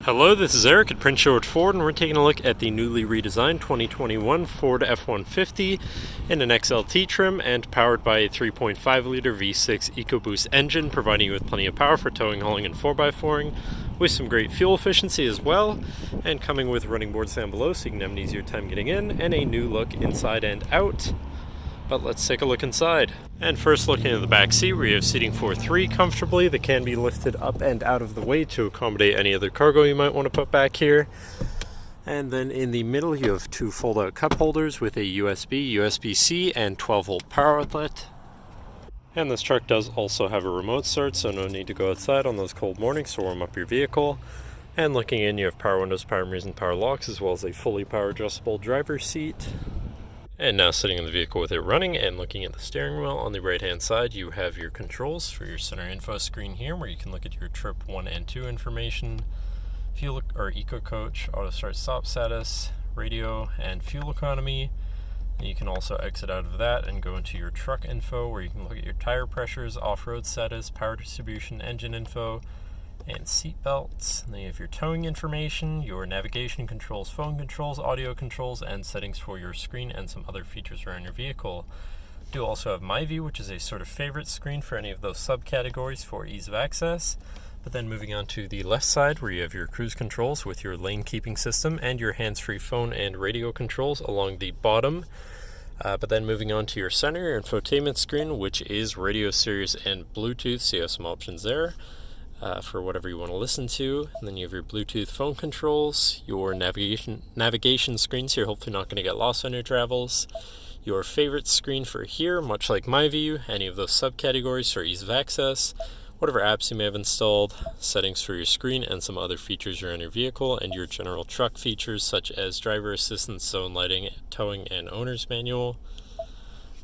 Hello, this is Eric at Prince George Ford, and we're taking a look at the newly redesigned 2021 Ford F-150 in an XLT trim and powered by a 3.5-liter V6 EcoBoost engine, providing you with plenty of power for towing, hauling, and 4x4ing, with some great fuel efficiency as well, and coming with running boards down below so you can have an easier time getting in, and a new look inside and out. But let's take a look inside. And first, looking at the back seat, where you have seating for three comfortably that can be lifted up and out of the way to accommodate any other cargo you might want to put back here. And then in the middle, you have two fold-out cup holders with a USB, USB-C, and 12-volt power outlet. And this truck does also have a remote start, so no need to go outside on those cold mornings to warm up your vehicle. And looking in, you have power windows, power mirrors, and power locks, as well as a fully power adjustable driver's seat. And now sitting in the vehicle with it running and looking at the steering wheel, on the right hand side you have your controls for your center info screen here, where you can look at your trip 1 and 2 information, fuel or eco coach, auto start stop status, radio, and fuel economy. And you can also exit out of that and go into your truck info, where you can look at your tire pressures, off-road status, power distribution, engine info, and seat belts. And then you have your towing information, your navigation controls, phone controls, audio controls, and settings for your screen and some other features around your vehicle. You do also have My View, which is a sort of favorite screen for any of those subcategories for ease of access. But then moving on to the left side, where you have your cruise controls with your lane keeping system and your hands-free phone and radio controls along the bottom. But then moving on to your center, your infotainment screen, which is radio, Sirius, and Bluetooth, so you have some options there. For whatever you want to listen to. And then you have your Bluetooth phone controls, your navigation screens here, hopefully not going to get lost on your travels, your favorite screen for here, much like My View, any of those subcategories for ease of access, whatever apps you may have installed, settings for your screen, and some other features around your vehicle, and your general truck features such as driver assistance, zone lighting, towing, and owner's manual.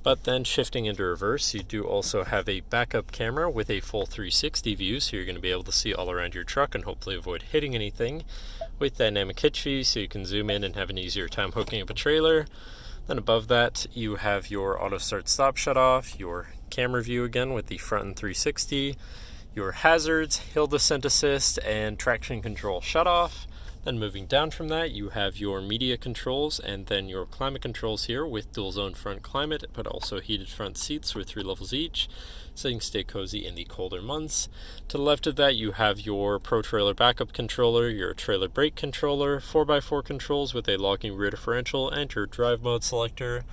But then shifting into reverse, you do also have a backup camera with a full 360 view, so you're going to be able to see all around your truck and hopefully avoid hitting anything, with dynamic hitch view so you can zoom in and have an easier time hooking up a trailer. Then above that, you have your auto start stop shut off, your camera view again with the front and 360, your hazards, hill descent assist, and traction control shut off. Then moving down from that, you have your media controls and then your climate controls here with dual zone front climate, but also heated front seats with 3 levels each, so you can stay cozy in the colder months. To the left of that, you have your Pro Trailer backup controller, your trailer brake controller, 4x4 controls with a locking rear differential, and your drive mode selector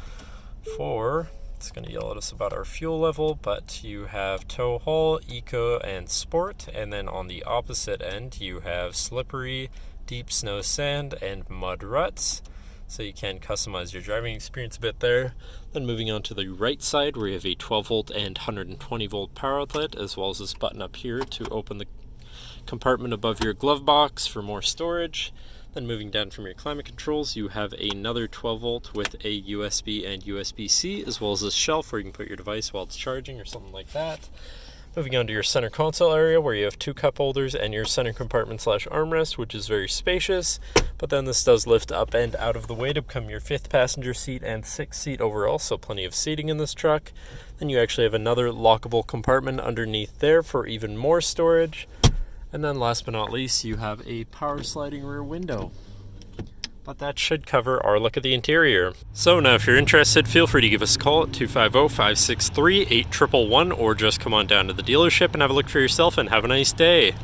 for, it's going to yell at us about our fuel level, but you have tow, haul, eco, and sport. And then on the opposite end, you have slippery, deep snow, sand, and mud ruts, so you can customize your driving experience a bit there. Then moving on to the right side, where you have a 12-volt and 120-volt power outlet, as well as this button up here to open the compartment above your glove box for more storage. Then moving down from your climate controls, you have another 12-volt with a USB and USB-C, as well as this shelf where you can put your device while it's charging or something like that. Moving on to your center console area, where you have 2 cup holders and your center compartment / armrest, which is very spacious. But then this does lift up and out of the way to become your 5th passenger seat and 6th seat overall, so plenty of seating in this truck. Then you actually have another lockable compartment underneath there for even more storage. And then last but not least, you have a power sliding rear window. But that should cover our look at the interior. So now if you're interested, feel free to give us a call at 250-563-8111, or just come on down to the dealership and have a look for yourself, and have a nice day.